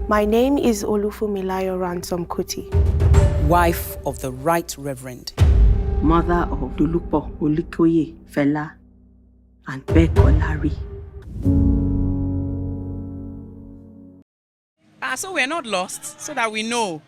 My name is Funmilayo Ransome-Kuti, wife of the Right Reverend, mother of Dulupo Olikoye Fela and Beko Larry. So we're not lost, so that we know,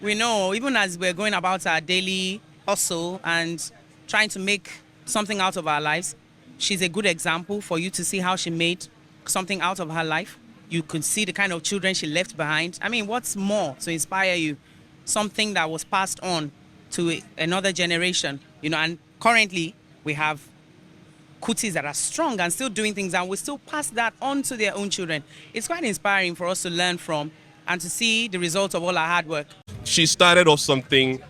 even as we're going about our daily hustle and trying to make something out of our lives, she's a good example for you to see how she made something out of her life. You could see the kind of children she left behind. I mean, what's more to inspire you? Something that was passed on to another generation, and currently we have Kutis that are strong and still doing things, and we still pass that on to their own children. It's quite inspiring for us to learn from and to see the results of all our hard work. She started off something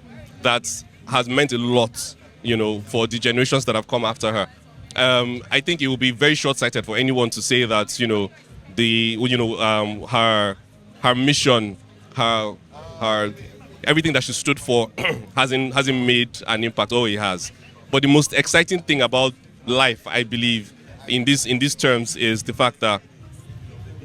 that has meant a lot, for the generations that have come after her. I think it would be very short-sighted for anyone to say that, her mission, her everything that she stood for hasn't made an impact. Oh, it has. But the most exciting thing about life, I believe, in these terms, is the fact that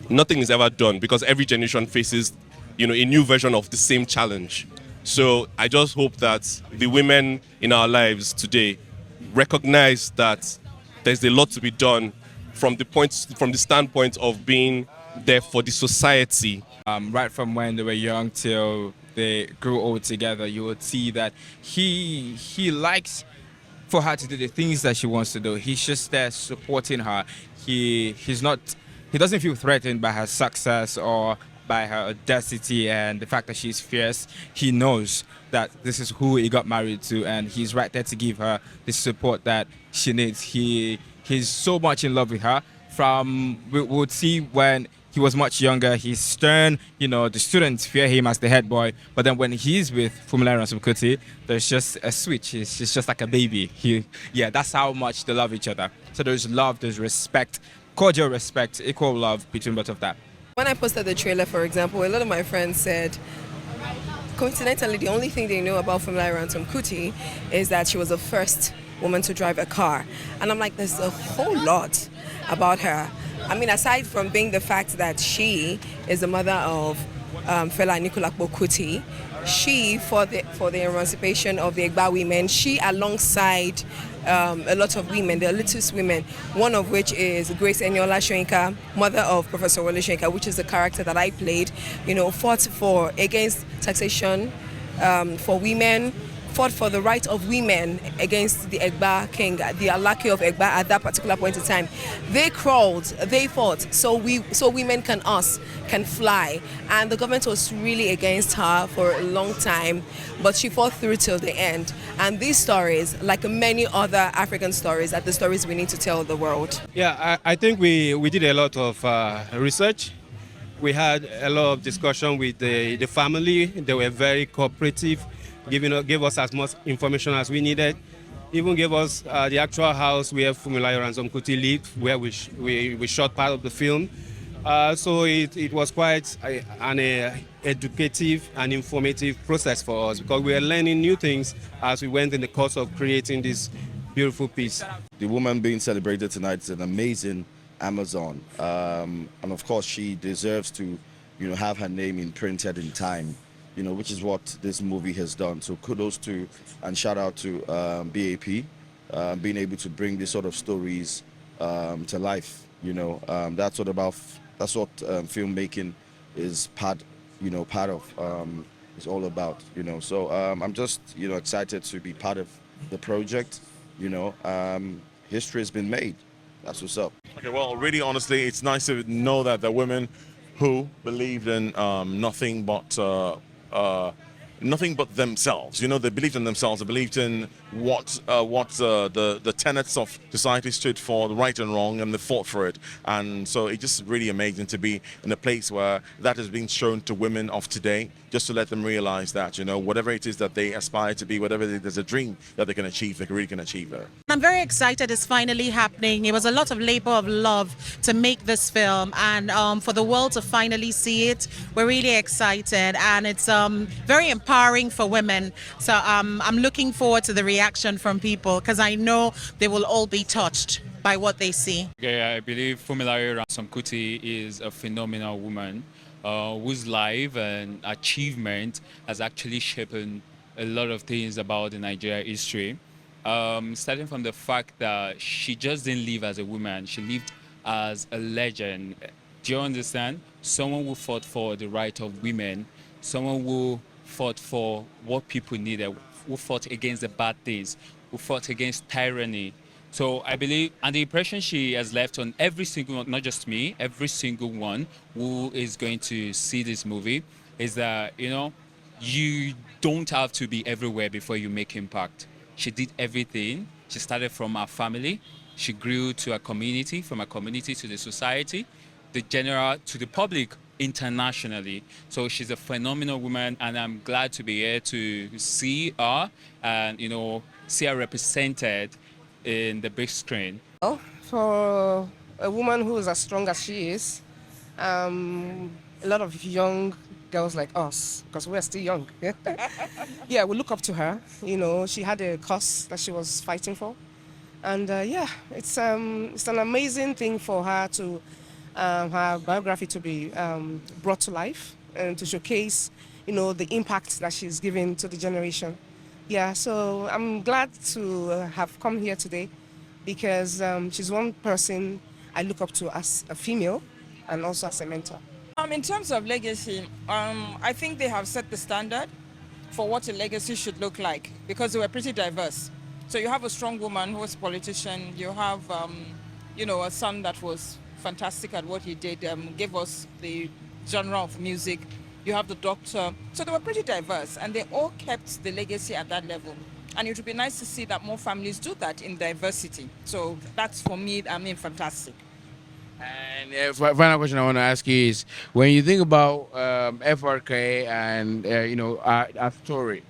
nothing is ever done, because every generation faces, a new version of the same challenge. So I just hope that the women in our lives today recognize that there's a lot to be done from the standpoint of being there for the society. Right from when they were young till they grew old together, you would see that he likes for her to do the things that she wants to do. He's just there supporting her. He doesn't feel threatened by her success or by her audacity and the fact that she's fierce. He knows that this is who he got married to, and he's right there to give her the support that she needs. He's so much in love with her. We would see when he was much younger, he's stern, the students fear him as the head boy, but then when he's with Funmilayo Ransome-Kuti, there's just a switch. He's just like a baby. That's how much they love each other. So there's love, there's respect, cordial respect, equal love between both of them. When I posted the trailer, for example, a lot of my friends said, coincidentally, the only thing they know about Funmilayo Ransome-Kuti is that she was the first woman to drive a car. And I'm like, there's a whole lot about her. I mean, aside from being the fact that she is the mother of Fela Anikulapo Kuti, she, for the emancipation of the Egba women, she alongside a lot of women, the elitist women, one of which is Grace Eniola Shoyinka, mother of Professor Wole Shoyinka, which is the character that I played, fought against taxation for women, fought for the right of women against the Egba king, the Alake of Egba at that particular point in time. They crawled, they fought, so women can fly. And the government was really against her for a long time, but she fought through till the end. And these stories, like many other African stories, are the stories we need to tell the world. Yeah, I think we did a lot of research. We had a lot of discussion with the family. They were very cooperative, gave us as much information as we needed. Even gave us the actual house where Funmilayo Ransome-Kuti lived, where we shot part of the film. So it was quite an educative and informative process for us, because we were learning new things as we went in the course of creating this beautiful piece. The woman being celebrated tonight is an amazing Amazon, and of course she deserves to, have her name imprinted in time, which is what this movie has done. So kudos to and shout out to BAP, being able to bring these sort of stories to life. That's what filmmaking is part of. Is all about. So I'm just excited to be part of the project. History has been made. That's what's up. Okay, well, really honestly, it's nice to know that the women who believed in nothing but themselves. They believed in themselves. They believed in what the tenets of society stood for, the right and wrong, and they fought for it. And so it's just really amazing to be in a place where that is being shown to women of today, just to let them realize that, whatever it is that they aspire to be, whatever there's a dream that they can achieve, they really can achieve it. I'm very excited it's finally happening. It was a lot of labor of love to make this film, and for the world to finally see it, we're really excited, and it's very empowering for women. So I'm looking forward to the reaction from people, because I know they will all be touched by what they see. Okay, I believe Funmilayo Ransome-Kuti is a phenomenal woman. whose life and achievement has actually shaped a lot of things about the Nigeria history. Starting from the fact that she just didn't live as a woman, she lived as a legend. Do you understand? Someone who fought for the right of women, someone who fought for what people needed, who fought against the bad things, who fought against tyranny. So I believe, and the impression she has left on every single one, not just me, every single one who is going to see this movie, is that, you know, you don't have to be everywhere before you make impact. She did everything. She started from her family. She grew to a community, from a community to the society, the general to the public, internationally. So she's a phenomenal woman, and I'm glad to be here to see her and, you know, see her represented in the big screen. Well, for a woman who is as strong as she is, a lot of young girls like us, because we're still young, yeah, we look up to her. You know, she had a cause that she was fighting for, and yeah, it's an amazing thing for her to her biography to be brought to life and to showcase, you know, the impact that she's given to the generation. Yeah, so I'm glad to have come here today because she's one person I look up to as a female and also as a mentor. In terms of legacy, I think they have set the standard for what a legacy should look like because they were pretty diverse. So you have a strong woman who was a politician, you have, you know, a son that was fantastic at what he did, gave us the genre of music. You have the doctor. So they were pretty diverse and they all kept the legacy at that level. And it would be nice to see that more families do that in diversity. So that's, for me, I mean, fantastic. And final question I want to ask you is, when you think about FRK and, you know, our story,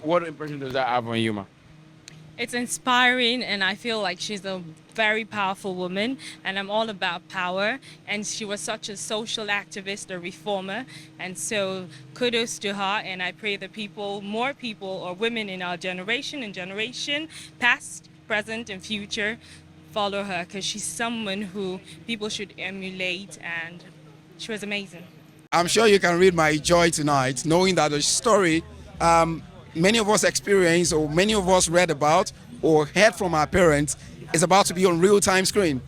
what impression does that have on you, ma? It's inspiring, and I feel like she's a very powerful woman, and I'm all about power. And she was such a social activist, a reformer, and so kudos to her. And I pray that more people, or women in our generation and generation, past, present, and future, follow her, because she's someone who people should emulate, and she was amazing. I'm sure you can read my joy tonight, knowing that the story many of us experienced, or many of us read about or heard from our parents, is about to be on real-time screen.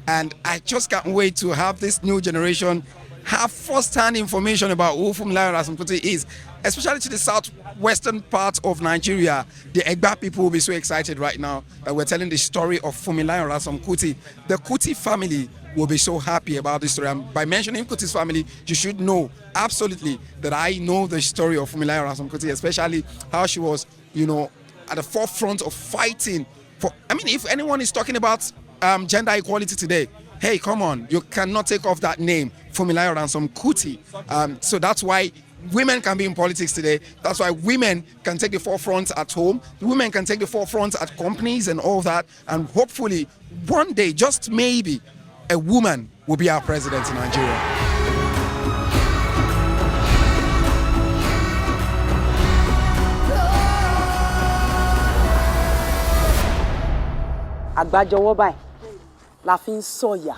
And I just can't wait to have this new generation have first-hand information about who Funmilayo Ransome-Kuti is, especially to the southwestern part of Nigeria. The Egba people will be so excited right now that we're telling the story of Funmilayo Ransome-Kuti. The Kuti family will be so happy about this story. And by mentioning Kuti's family, you should know absolutely that I know the story of Funmilayo Ransome-Kuti, especially how she was, you know, at the forefront of fighting for. I mean, if anyone is talking about gender equality today, hey, come on, you cannot take off that name, Funmilayo Ransome-Kuti. So that's why women can be in politics today. That's why women can take the forefront at home. Women can take the forefront at companies and all that. And hopefully, one day, just maybe, a woman will be our president in Nigeria. Àgbájọwọ́ báyìí la fi ń sọ̀yà.